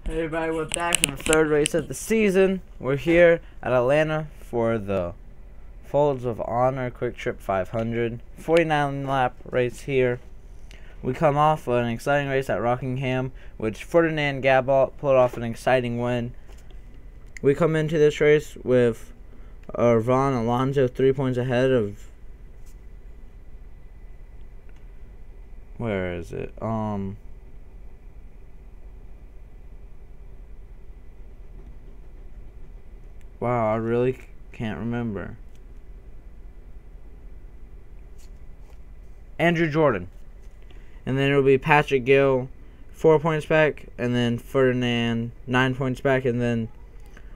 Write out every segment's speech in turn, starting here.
Hey everybody, we're back in the third race of the season. We're here at Atlanta for the Folds of Honor QuikTrip 500. 49 lap race here. We come off an exciting race at Rockingham, which Ferdinand pulled off an exciting win. We come into this race with Arvin Alonso 3 points ahead of... Where is it? Wow, I really can't remember. Andrew Jordan. And then it'll be Patrick Gill 4 points back, and then Ferdinand 9 points back, and then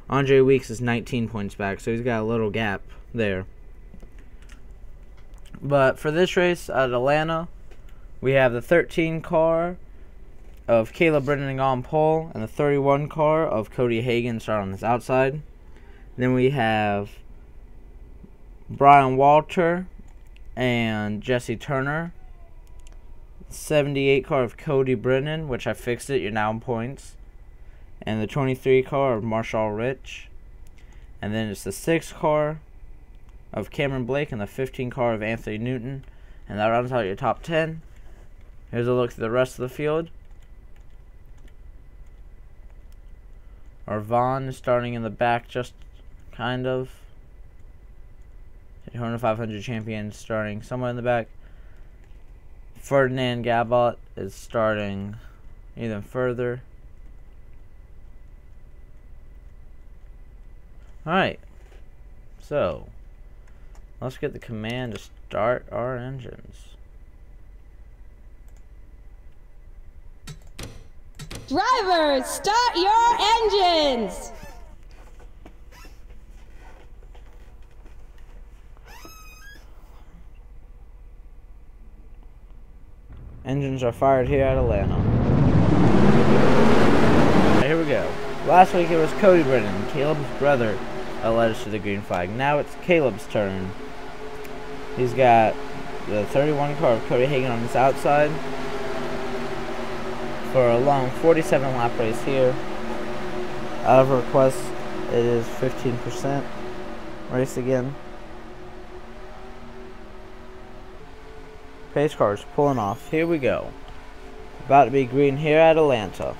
Andre Weeks is 19 points back, so he's got a little gap there. But for this race at Atlanta, we have the 13 car of Caleb Brennan on pole, and the 31 car of Cody Hagan start on this outside. Then we have Brian Walter and Jesse Turner. 78 car of Cody Brennan, which I fixed it, you're now in points. And the 23 car of Marshall Rich. And then it's the 6 car of Cameron Blake and the 15 car of Anthony Newton. And that rounds out your top 10. Here's a look at the rest of the field. Arvin is starting in the back, just kind of. Daytona 500 champion starting somewhere in the back. Ferdinand Gabot is starting even further. Alright, so let's get the command to start our engines. Drivers, start your engines! Engines are fired here at Atlanta. Right, here we go. Last week it was Cody Brennan, Caleb's brother, that led us to the green flag. Now it's Caleb's turn. He's got the 31 car of Cody Hagan on his outside for a long 47 lap race here. Out of request, it is 15%. Race again. Pace cars pulling off. Here we go. About to be green here at Atlanta.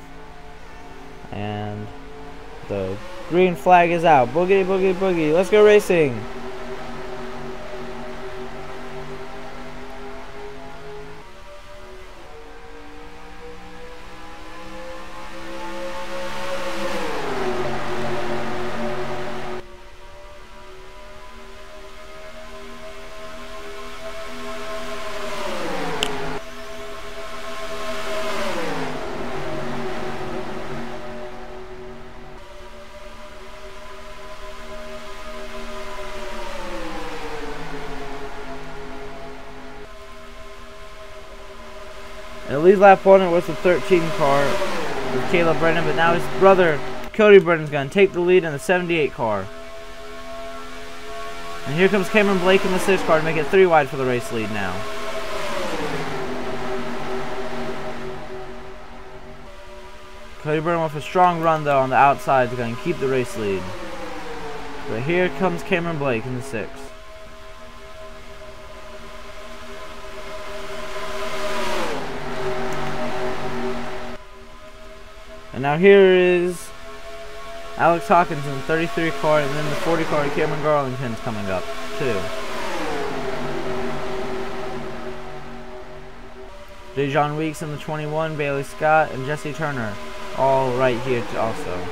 And the green flag is out. Boogity, boogie, boogie. Let's go racing. And lead lap 1 it was the 13 car with Caleb Brennan, but now his brother Cody Brennan's going to take the lead in the 78 car. And here comes Cameron Blake in the 6 car to make it 3 wide for the race lead now. Cody Brennan with a strong run though on the outside is going to keep the race lead. But here comes Cameron Blake in the 6. And now here is Alex Hawkins in the 33 car, and then the 40 car Cameron Garlington's coming up too. Dejon Weeks in the 21, Bailey Scott and Jesse Turner all right here also.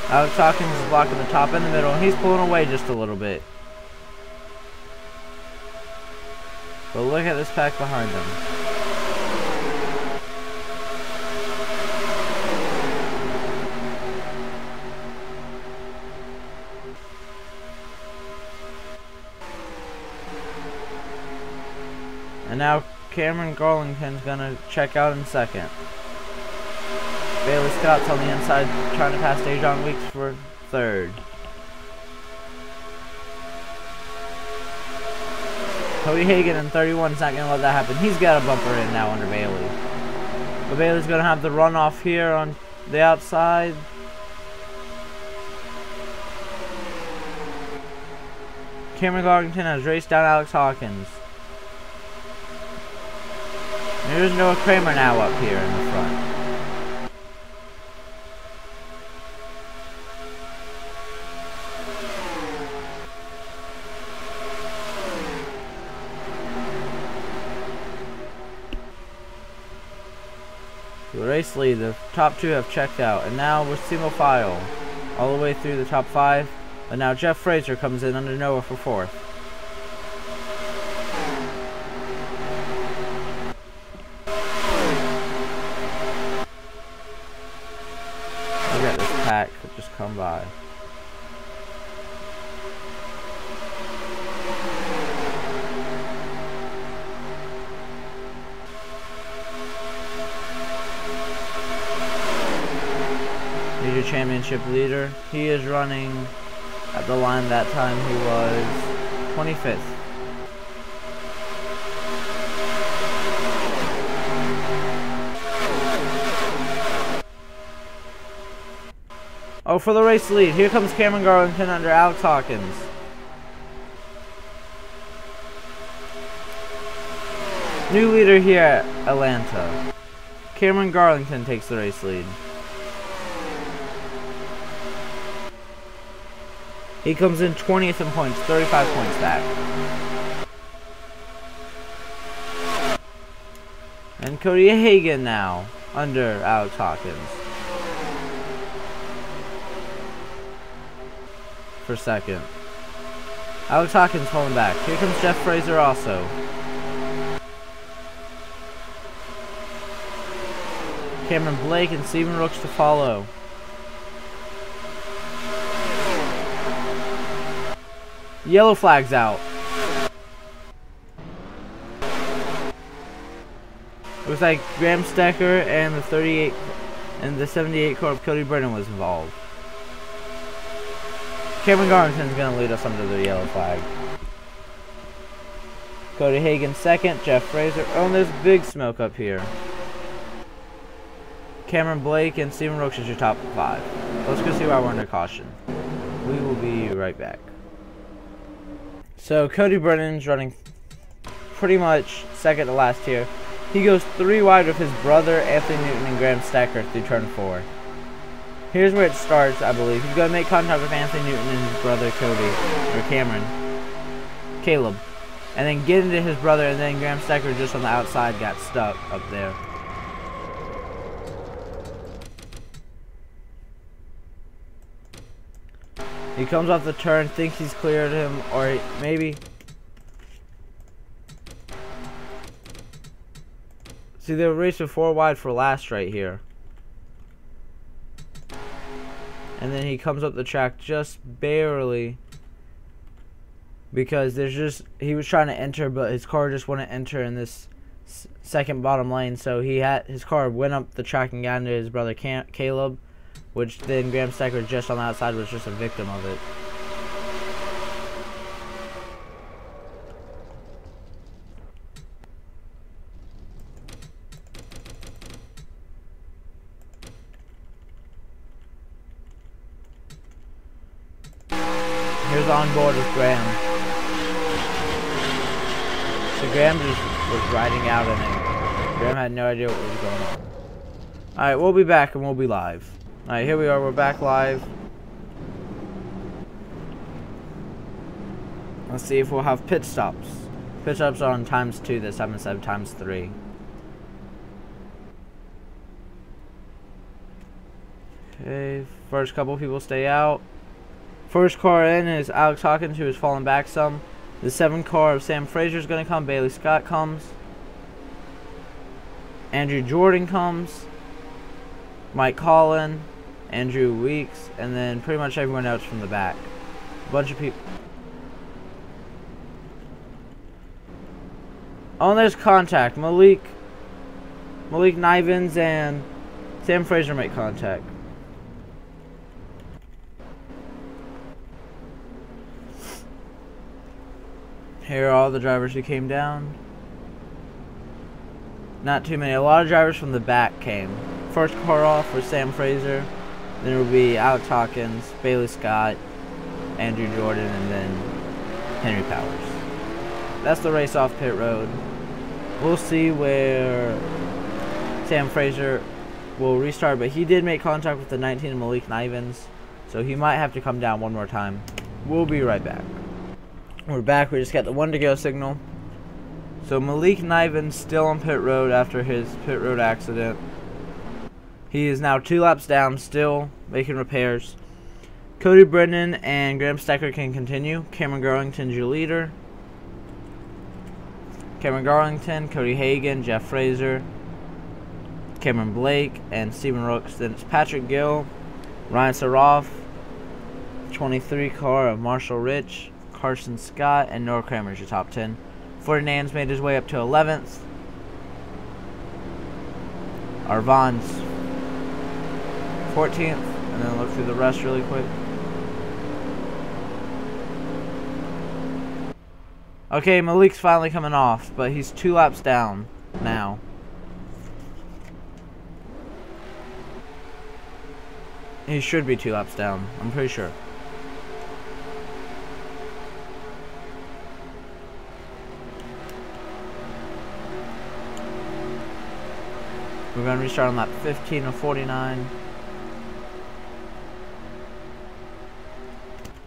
Alex Hawkins is blocking the top and the middle, and he's pulling away just a little bit. But look at this pack behind them. And now Cameron Garlington's gonna check out in second. Bailey Scott's on the inside trying to pass Dejon Weeks for third. Cody Hagan in 31 is not going to let that happen. He's got a bumper in now under Bailey. But Bailey's going to have the runoff here on the outside. Cameron Garlington has raced down Alex Hawkins. There's Noah Kramer now up here in the front. The race lead, the top two have checked out, and now we're single file all the way through the top 5. But now Jeff Fraser comes in under Noah for 4th. Look at this pack that just come by. Major championship leader. He is running at the line that time. He was 25th. Oh, for the race lead, here comes Cameron Garlington under Alex Hawkins. New leader here at Atlanta. Cameron Garlington takes the race lead. He comes in 20th in points, 35 points back. And Cody Hagan now under Alex Hawkins for 2nd. Alex Hawkins pulling back. Here comes Jeff Fraser also. Cameron Blake and Steven Rooks to follow. Yellow flag's out. It was like Graham Stecker and the 38 and the 78 car of Cody Brennan was involved. Cameron Garlington's gonna lead us under the yellow flag. Cody Hagan 2nd, Jeff Fraser. Oh, and there's big smoke up here. Cameron Blake and Steven Rooks is your top 5. Let's go see why we're under caution. We will be right back. So Cody Brennan's running pretty much 2nd to last here. He goes 3 wide with his brother Anthony Newton and Graham Stacker through turn 4. Here's where it starts, I believe. He's going to make contact with Anthony Newton and his brother Cody, or Caleb. And then get into his brother, and then Graham Stacker just on the outside got stuck up there. He comes off the turn, thinks he's cleared him, or maybe. See, they were racing 4 wide for last right here. And then he comes up the track just barely. Because he was trying to enter, but his car just wouldn't enter in this second bottom lane. So his car went up the track and got into his brother Caleb. Which then Graham Stacker just on the outside was just a victim of it. Here's on board with Graham. So Graham just was riding out in it. Graham had no idea what was going on. Alright, we'll be back and we'll be live. Alright, here we are, we're back live. Let's see if we'll have pit stops. Pit stops are on ×2 this time instead of ×3. Okay, first couple people stay out. First car in is Alex Hawkins, who is falling back some. The 7 car of Sam Fraser is going to come. Bailey Scott comes. Andrew Jordan comes. Mike Collin. Andrew Weeks, and then pretty much everyone else from the back. A bunch of people. Oh, and there's contact. Malik Nivens and Sam Fraser make contact. Here are all the drivers who came down. Not too many. A lot of drivers from the back came. First car off was Sam Fraser. Then it will be Alex Hawkins, Bailey Scott, Andrew Jordan, and then Henry Powers. That's the race off pit road. We'll see where Sam Fraser will restart, but he did make contact with the 19 Malik Nivens, so he might have to come down one more time. We'll be right back. We're back. We just got the 1 to go signal. So Malik Nivens still on pit road after his pit road accident. He is now 2 laps down, still making repairs. Cody Brennan and Graham Stecker can continue. Cameron Garlington's your leader. Cameron Garlington, Cody Hagan, Jeff Fraser, Cameron Blake, and Stephen Rooks. Then it's Patrick Gill, Ryan Saroff, 23 car of Marshall Rich, Carson Scott, and Noah Kramer's your top 10. Ferdinand's made his way up to 11th. Arvin's 14th, and then look through the rest really quick. Okay, Malik's finally coming off, but he's 2 laps down now. He should be 2 laps down, I'm pretty sure. We're going to restart on lap 15 of 49.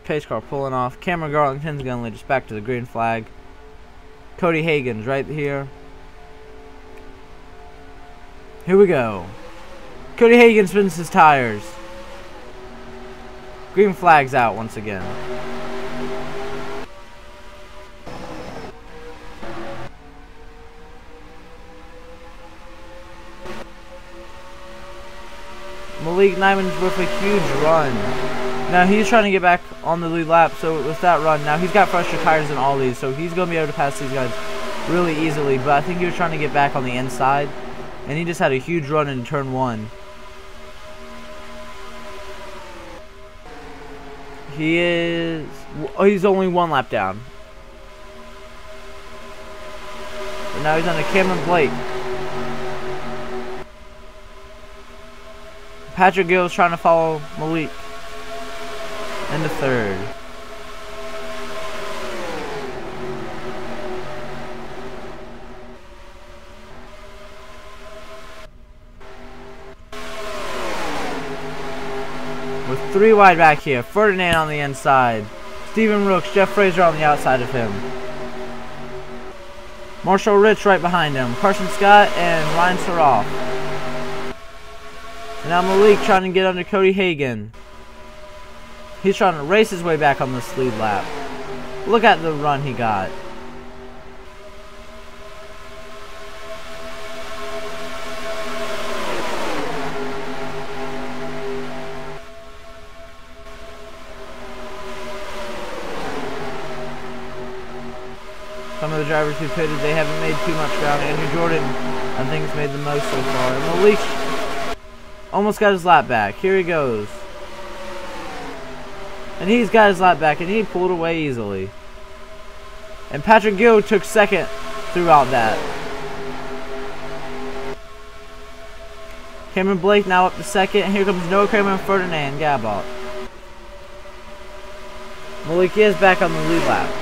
Pace car pulling off. Cameron Garlington's going to lead us back to the green flag. Cody Hagan's right here. Here we go. Cody Hagan spins his tires. Green flag's out once again. Malik Nivens with a huge run. Now he's trying to get back on the lead lap, so with that run, now he's got fresher tires than all these, so he's going to be able to pass these guys really easily, but I think he was trying to get back on the inside, and he just had a huge run in turn 1. He's only 1 lap down. But now he's on a Cameron Blake. Patrick Gill is trying to follow Malik into 3rd. With 3 wide back here. Ferdinand on the inside. Stephen Rooks, Jeff Fraser on the outside of him. Marshall Rich right behind him. Carson Scott and Ryan Saroff. And now Malik trying to get under Cody Hagan. He's trying to race his way back on this lead lap. Look at the run he got. Some of the drivers who pitted, they haven't made too much ground. Andrew Jordan, I think, has made the most so far. And Malik almost got his lap back. Here he goes. And he's got his lap back, and he pulled away easily. And Patrick Gill took 2nd throughout that. Cameron Blake now up to 2nd. And here comes Noah Kramer and Ferdinand Gabot. Malik is back on the lead lap.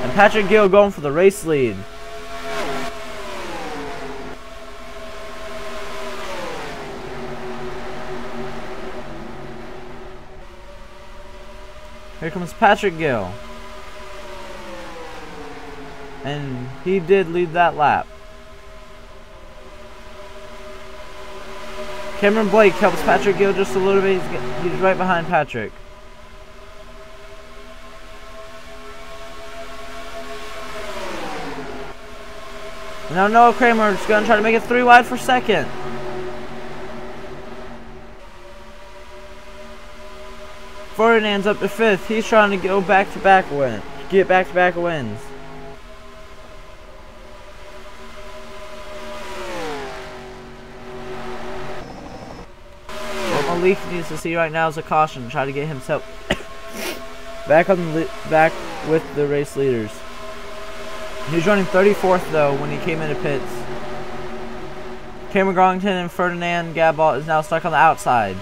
And Patrick Gill going for the race lead. Here comes Patrick Gill. And he did lead that lap. Cameron Blake helps Patrick Gill just a little bit. He's right behind Patrick. And now Noah Kramer is going to try to make it 3 wide for 2nd. Ferdinand's up to 5th. He's trying to go back-to-back win. Get back-to-back wins. What Malik needs to see right now is a caution. Try to get himself back with the race leaders. He was running 34th though when he came into pits. Cameron Garlington and Ferdinand Gabalt is now stuck on the outside.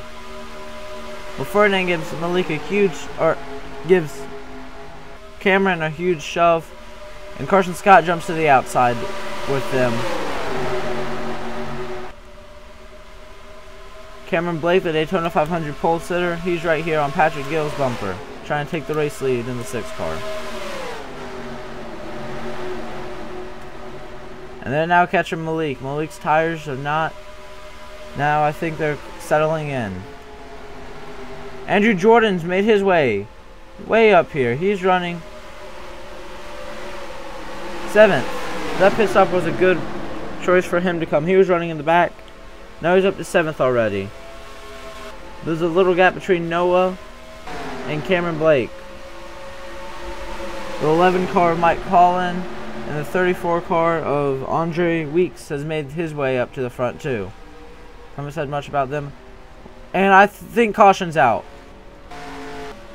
Well, Ferdinand gives Malik a huge, or gives Cameron a huge shove, and Carson Scott jumps to the outside with them. Cameron Blake, the Daytona 500 pole sitter, he's right here on Patrick Gill's bumper, trying to take the race lead in the 6th car. And they're now catching Malik. Malik's tires are not. Now I think they're settling in. Andrew Jordan's made his way up here. He's running 7th. That pit stop was a good choice for him to come. He was running in the back. Now he's up to 7th already. There's a little gap between Noah and Cameron Blake. The 11 car of Mike Collin and the 34 car of Andre Weeks has made his way up to the front too. Haven't said much about them. And I think caution's out.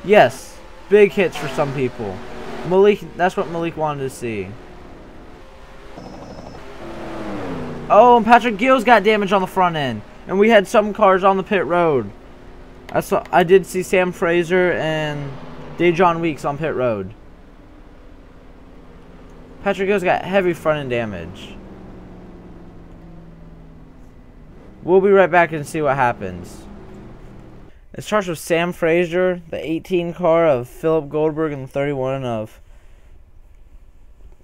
Yes, big hits for some people. Malik, that's what Malik wanted to see. Oh, and Patrick Gill's got damage on the front end. And we had some cars on the pit road. I did see Sam Fraser and Dejon Weeks on pit road. Patrick Gill's got heavy front end damage. We'll be right back and see what happens. It starts with Sam Fraser, the 18 car of Philip Goldberg, and the 31 of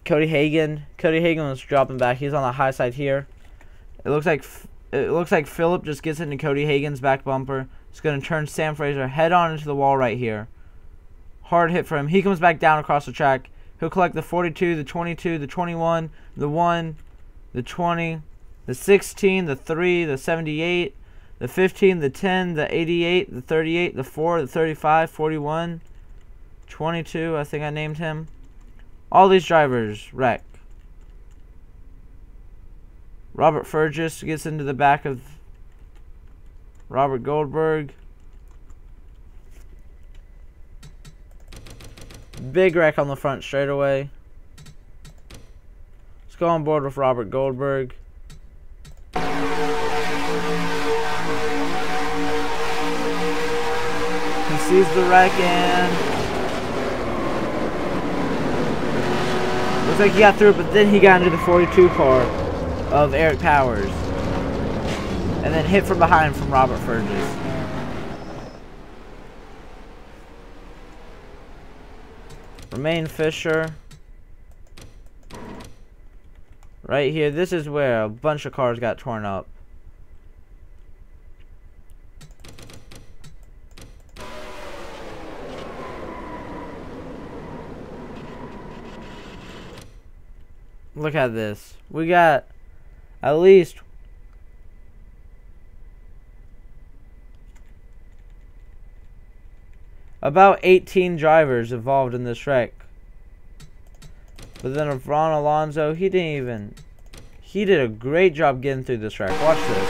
Cody Hagan. Cody Hagan was dropping back. He's on the high side here. It looks like Philip just gets into Cody Hagan's back bumper. It's going to turn Sam Fraser head on into the wall right here. Hard hit for him. He comes back down across the track. He'll collect the 42, the 22, the 21, the 1, the 20, the 16, the 3, the 78, the 15, the 10, the 88, the 38, the 4, the 35, 41, 22, I think I named him. All these drivers wreck. Robert Fergus gets into the back of Robert Goldberg. Big wreck on the front straightaway. Let's go on board with Robert Goldberg. He sees the wreck and looks like he got through it, but then he got into the 42 car of Eric Powers. And then hit from behind from Robert Fergus. Romaine Fisher. Right here. This is where a bunch of cars got torn up. Look at this. We got at least about 18 drivers involved in this wreck. But then Ron Alonso, he did a great job getting through this wreck. Watch this.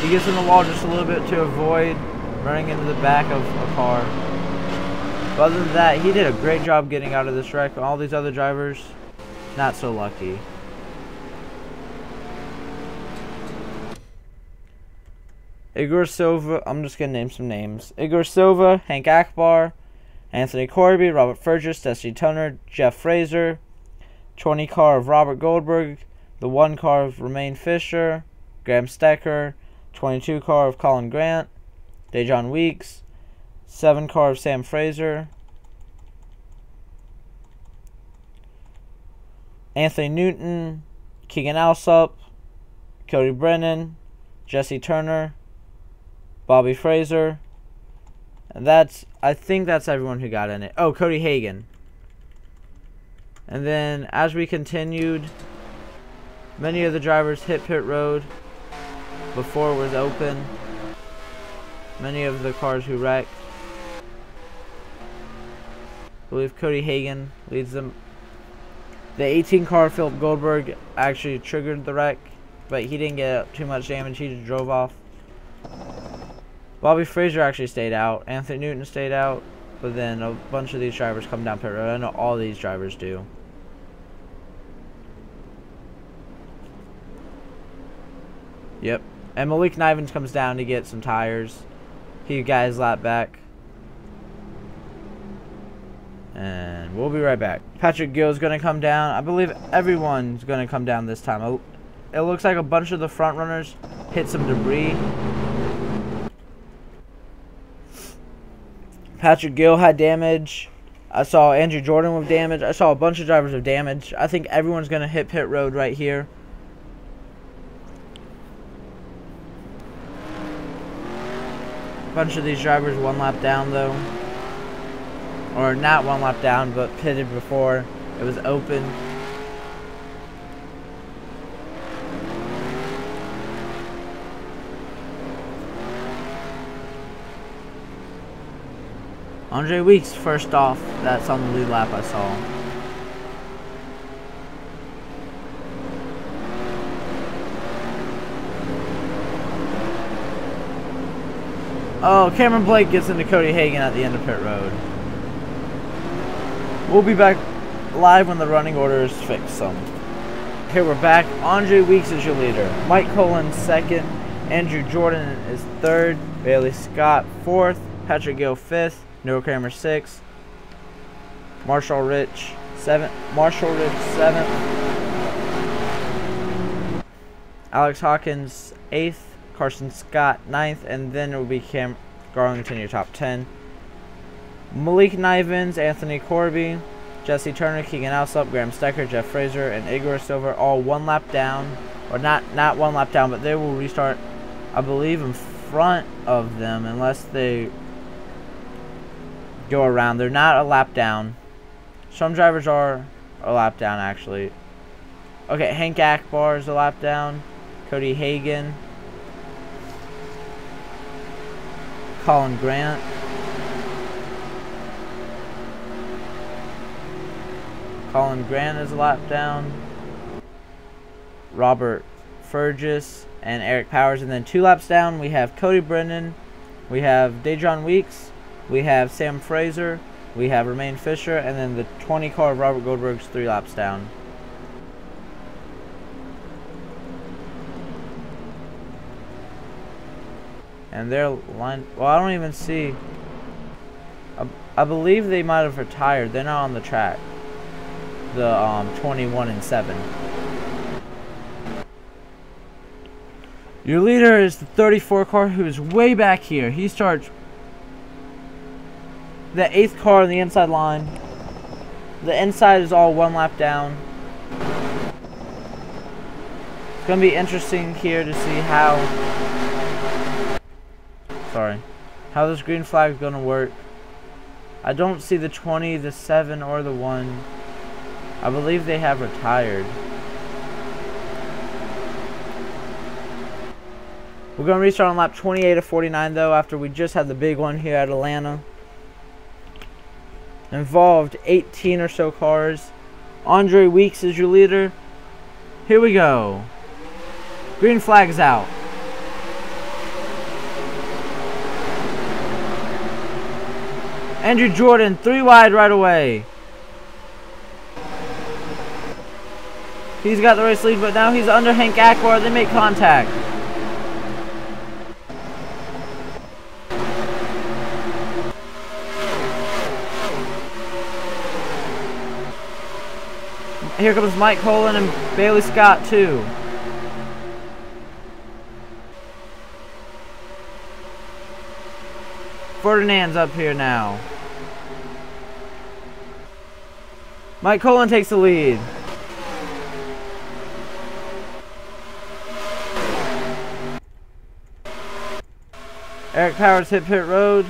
He gets in the wall just a little bit to avoid running into the back of a car. But other than that, he did a great job getting out of this wreck. All these other drivers, not so lucky. Igor Silva, I'm just going to name some names. Igor Silva, Hank Akbar, Anthony Corby, Robert Fergus, Destiny Turner, Jeff Fraser, 20 car of Robert Goldberg, the 1 car of Romaine Fisher, Graham Stecker, 22 car of Colin Grant, Dejon Weeks, 7 car of Sam Fraser, Anthony Newton, Keegan Alsop, Cody Brennan, Jesse Turner, Bobby Fraser, and I think that's everyone who got in it. Oh, Cody Hagan. And then as we continued, many of the drivers hit pit road before it was open. Many of the cars who wrecked. I believe Cody Hagan leads them. The 18 car Philip Goldberg actually triggered the wreck, but he didn't get too much damage. He just drove off. Bobby Fraser actually stayed out. Anthony Newton stayed out. But then a bunch of these drivers come down pit road. I know all these drivers do. Yep. And Malik Nivens comes down to get some tires. He got his lap back. And we'll be right back. Patrick Gill's going to come down. I believe everyone's going to come down this time. It looks like a bunch of the front runners hit some debris. Patrick Gill had damage. I saw Andrew Jordan with damage. I saw a bunch of drivers with damage. I think everyone's going to hit pit road right here. A bunch of these drivers one lap down though. Or not one lap down, but pitted before it was open. Andre Weeks first off. That's on the lead lap I saw. Oh, Cameron Blake gets into Cody Hagan at the end of pit road. We'll be back live when the running order is fixed some. Here we're back. Andre Weeks is your leader. Mike Cullen second. Andrew Jordan is third. Bailey Scott fourth. Patrick Gill fifth. Noah Kramer sixth. Marshall Rich seventh. Alex Hawkins eighth. Carson Scott ninth. And then it will be Cam Garlington your top 10. Malik Nivens, Anthony Corby, Jesse Turner, Keegan Alsop, Graham Stecker, Jeff Fraser, and Igor Silver all one lap down. Or not one lap down, but they will restart, I believe, in front of them unless they go around. They're not a lap down. Some drivers are a lap down, actually. Okay, Hank Akbar is a lap down. Cody Hagan. Colin Grant. Colin Grant is a lap down. Robert Fergus and Eric Powers. And then 2 laps down, we have Cody Brennan. We have Dejon Weeks. We have Sam Fraser. We have Romaine Fisher. And then the 20 car of Robert Goldberg's 3 laps down. And they're lined. Well, I don't even see. I believe they might have retired. They're not on the track. The 21 and 7. Your leader is the 34 car, who is way back here. He starts the 8th car on the inside line. The inside is all 1 lap down. It's gonna be interesting here to see how this green flag is gonna work. I don't see the 20, the 7, or the 1. I believe they have retired. We're going to restart on lap 28 of 49 though, after we just had the big one here at Atlanta. Involved 18 or so cars. Andre Weeks is your leader. Here we go. Green flag is out. Andrew Jordan 3 wide right away. He's got the race lead, but now he's under Hank Akbar. They make contact. Here comes Mike Cullen and Bailey Scott too. Ferdinand's up here now. Mike Cullen takes the lead. Eric Powers hit pit road.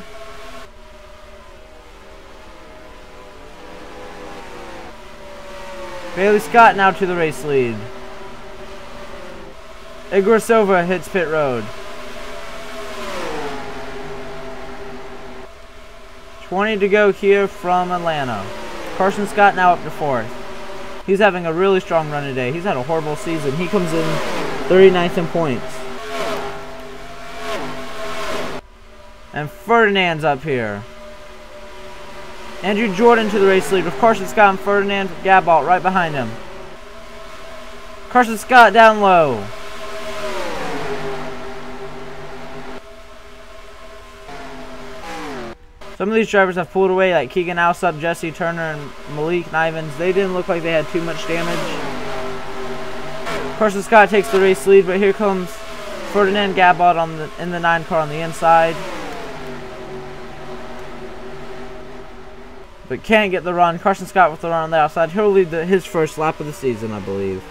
Bailey Scott now to the race lead. Igor Silva hits pit road. 20 to go here from Atlanta. Carson Scott now up to 4th. He's having a really strong run today. He's had a horrible season. He comes in 39th in points. And Ferdinand's up here. Andrew Jordan to the race lead with Carson Scott and Ferdinand Gabalt right behind him. Carson Scott down low. Some of these drivers have pulled away, like Keegan Alsop, Jesse Turner, and Malik Nivens. They didn't look like they had too much damage. Carson Scott takes the race lead, but here comes Ferdinand Gabalt in the 9 car on the inside. But can't get the run. Carson Scott with the run on the outside. He'll lead his first lap of the season, I believe.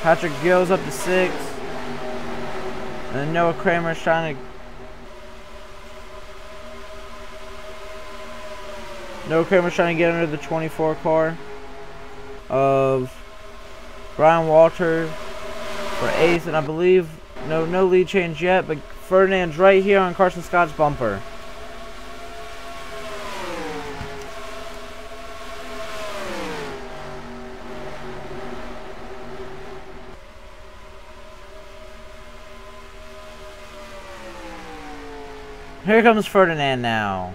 Patrick Gill's up to 6. And then Noah Kramer's trying to... Noah Kramer's trying to get under the 24 car of Brian Walter for 8th. And I believe no lead change yet, but Ferdinand's right here on Carson Scott's bumper. Here comes Ferdinand now.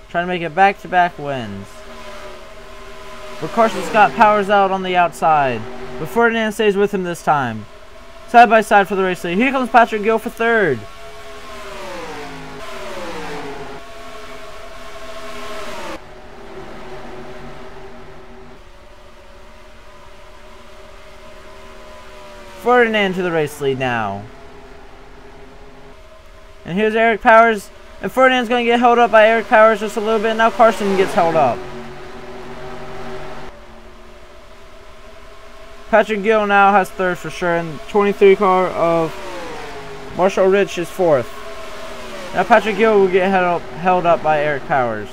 Trying to make it back-to-back wins. But Carson Scott powers out on the outside. But Ferdinand stays with him this time. Side by side for the race lead. Here comes Patrick Gill for 3rd. Ferdinand to the race lead now. And here's Eric Powers. And Ferdinand's going to get held up by Eric Powers just a little bit. Now Carson gets held up. Patrick Gill now has 3rd for sure. And 23 car of Marshall Rich is 4th. Now Patrick Gill will get held up by Eric Powers.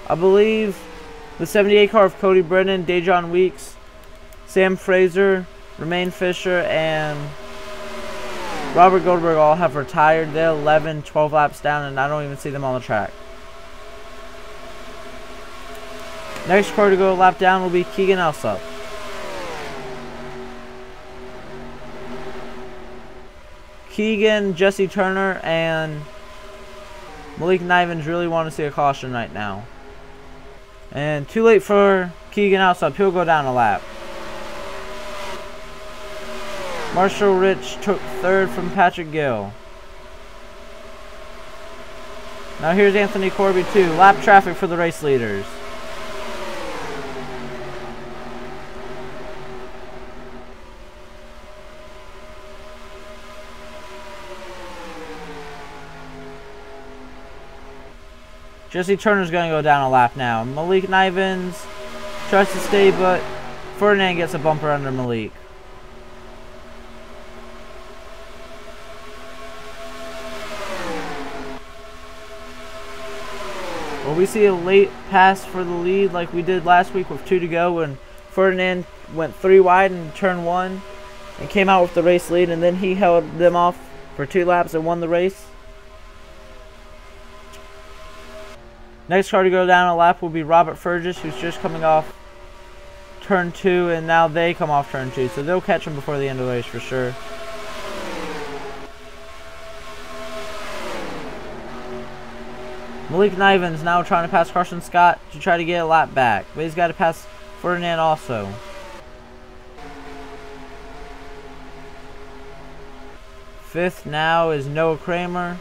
I believe the 78 car of Cody Brennan, Dejon Weeks, Sam Fraser, Romaine Fisher, and Robert Goldberg all have retired. They're 11, 12 laps down, and I don't even see them on the track. Next car to go a lap down will be Keegan Alsop. Keegan, Jesse Turner, and Malik Nivens really want to see a caution right now. And too late for Keegan Alsop. He'll go down a lap. Marshall Rich took 3rd from Patrick Gill. Now here's Anthony Corby too. Lap traffic for the race leaders. Jesse Turner's going to go down a lap now. Malik Nivens tries to stay, but Ferdinand gets a bumper under Malik. Well, we see a late pass for the lead like we did last week with 2 to go when Ferdinand went 3 wide in turn 1 and came out with the race lead, and then he held them off for 2 laps and won the race. Next car to go down a lap will be Robert Fergus, who's just coming off turn 2, and now they come off turn 2, so they'll catch him before the end of the race for sure. Malik Nivens now trying to pass Carson Scott to try to get a lap back, but he's got to pass Ferdinand also. Fifth now is Noah Kramer.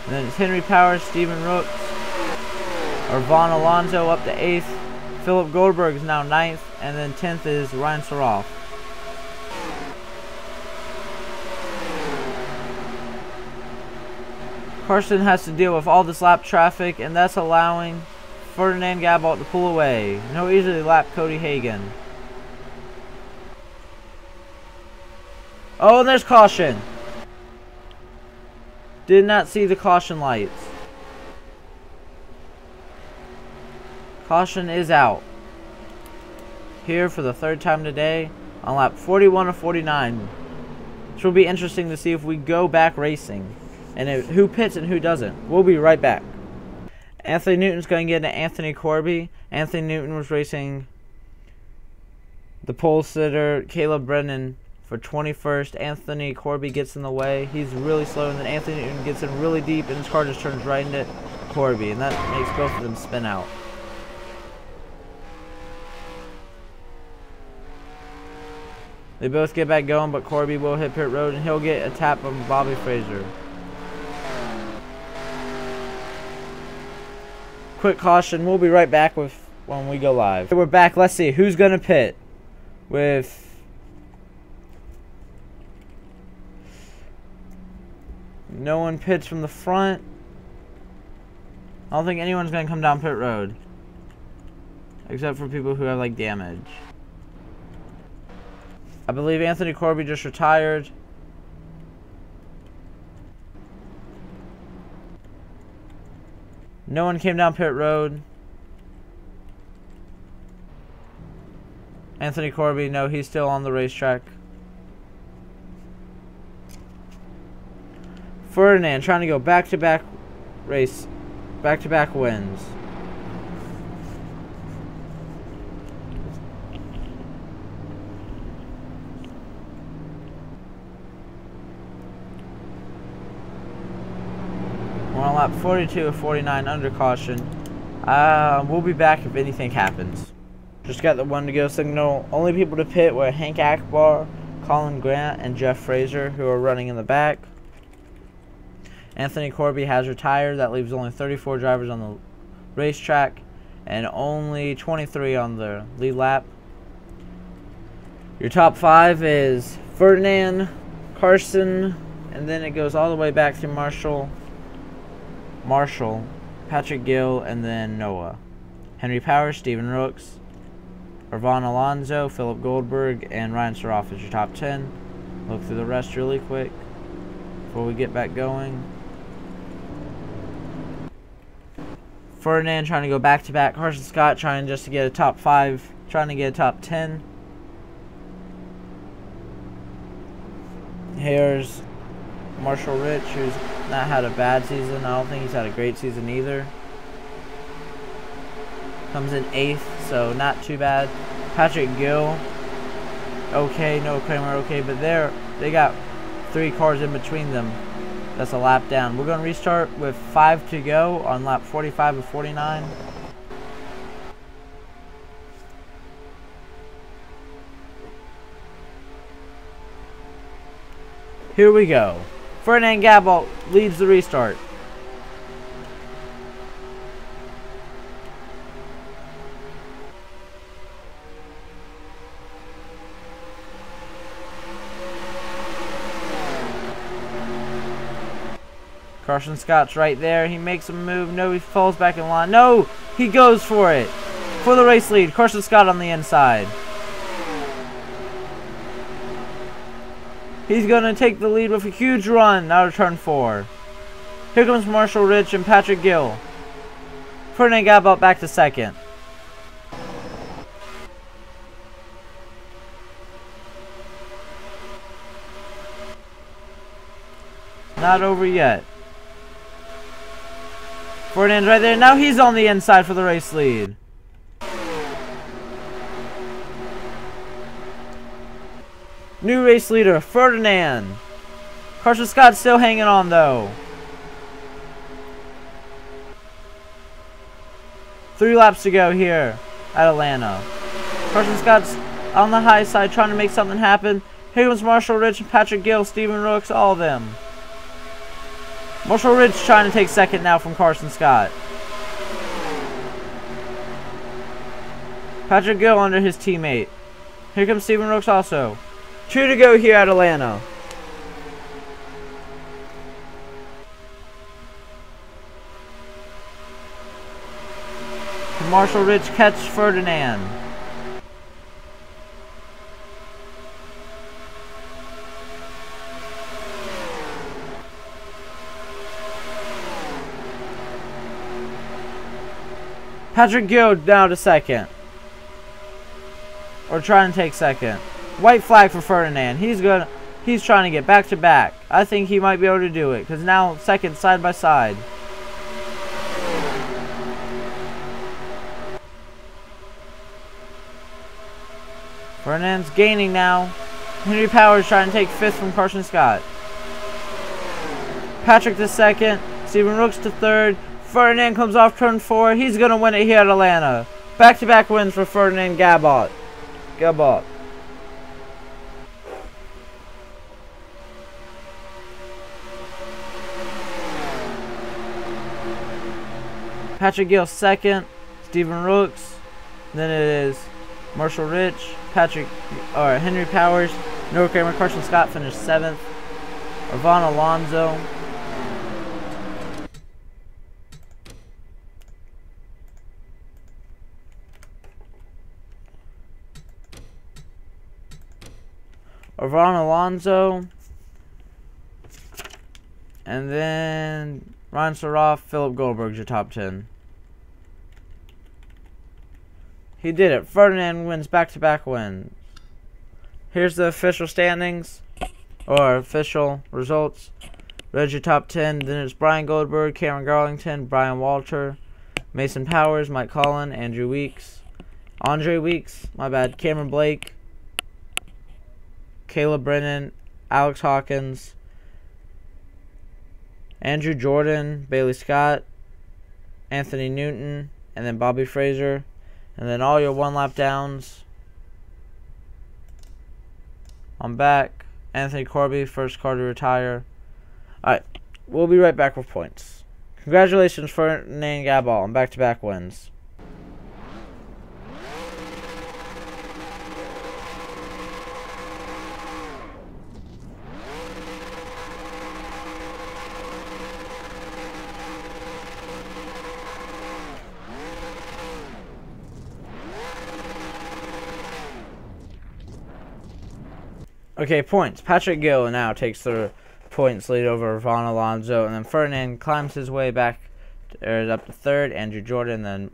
And then it's Henry Powers, Stephen Rooks, or Vaughn Alonso up to 8th. Philip Goldberg is now 9th. And then 10th is Ryan Saroff. Carson has to deal with all this lap traffic, and that's allowing Ferdinand Gabalt to pull away. And he'll easily lap Cody Hagan. Oh, and there's caution. Did not see the caution lights. Caution is out. Here for the 3rd time today. on lap 41 of 49. Which will be interesting to see if we go back racing. And who pits and who doesn't. We'll be right back. Anthony Newton's going to get into Anthony Corby. Anthony Newton was racing the pole sitter, Caleb Brennan, for 21st. Anthony Corby gets in the way. He's really slow, and then Anthony Newton gets in really deep, and his car just turns right into Corby, and that makes both of them spin out. They both get back going, but Corby will hit pit road, and he'll get a tap from Bobby Fraser. Quick caution. We'll be right back with when we go live. We're back. Let's see who's gonna pit. With no one pits from the front. I don't think anyone's gonna come down pit road, except for people who have like damage. I believe Anthony Corby just retired. No one came down pit road. Anthony Corby, no, he's still on the racetrack. Ferdinand trying to go back-to-back race, back-to-back wins. We're on lap 42 of 49 under caution. We'll be back if anything happens. Just got the one to go signal. Only people to pit were Hank Akbar, Colin Grant, and Jeff Fraser, who are running in the back. Anthony Corby has retired. That leaves only 34 drivers on the racetrack and only 23 on the lead lap. Your top 5 is Ferdinand, Carson, and then it goes all the way back to Marshall, Patrick Gill, and then Noah. Henry Powers, Stephen Rooks, Arvin Alonso, Philip Goldberg, and Ryan Saroff is your top 10. Look through the rest really quick before we get back going. Ferdinand trying to go back-to-back. Carson Scott trying just to get a top 5, trying to get a top 10. Here's Marshall Rich, who's not had a bad season. I don't think he's had a great season either. Comes in 8th, so not too bad. Patrick Gill, okay. Noah Kramer, okay. But they got 3 cars in between them. That's a lap down. We're going to restart with 5 to go on lap 45 of 49. Here we go. Ferdinand Gabalt leads the restart. Carson Scott's right there. He makes a move. No, he falls back in line. No, he goes for it. For the race lead. Carson Scott on the inside. He's going to take the lead with a huge run out of turn 4. Here comes Marshall Rich and Patrick Gill. Ferdinand Gabalt back to 2nd. Not over yet. Ferdinand's right there. Now he's on the inside for the race lead. New race leader, Ferdinand. Carson Scott's still hanging on, though. 3 laps to go here at Atlanta. Carson Scott's on the high side trying to make something happen. Here comes Marshall Rich and Patrick Gill, Stephen Rooks, all of them. Marshall Rich trying to take 2nd now from Carson Scott. Patrick Gill under his teammate. Here comes Stephen Rooks also. 2 to go here at Atlanta. Can Marshall Rich catch Ferdinand? Patrick Gill down to 2nd. Or trying to take 2nd. White flag for Ferdinand. He's trying to get back to back. I think he might be able to do it because now second side by side. Ferdinand's gaining now. Henry Powers trying to take fifth from Carson Scott. Patrick to second. Stephen Rooks to third. Ferdinand comes off turn 4. He's going to win it here at Atlanta. Back-to-back wins for Ferdinand Gabot. Patrick Gill second. Stephen Rooks. Then it is Marshall Rich. Henry Powers. Noah Kramer. Carson Scott finished 7th. Arvin Alonso. And then Ryan Saroff, Philip Goldberg's your top 10. He did it. Ferdinand wins back-to-back wins. Here's the official standings, or official results. There's your top 10. Then it's Brian Goldberg, Cameron Garlington, Brian Walter, Mason Powers, Mike Collin, Andre Weeks, Cameron Blake, Caleb Brennan, Alex Hawkins, Andrew Jordan, Bailey Scott, Anthony Newton, and then Bobby Fraser. And then all your one-lap downs. I'm back. Anthony Corby, first car to retire. Alright, we'll be right back with points. Congratulations, Ferdinand Gabot on back-to-back wins. Okay, points. Patrick Gill now takes the points lead over Arvin Alonso, and then Ferdinand climbs his way back up to 3rd. Andrew Jordan, then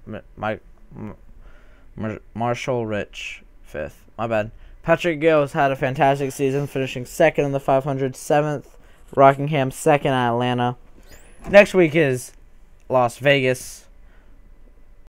Marshall Rich 5th. My bad. Patrick Gill has had a fantastic season, finishing 2nd in the 500, 7th Rockingham, 2nd at Atlanta. Next week is Las Vegas.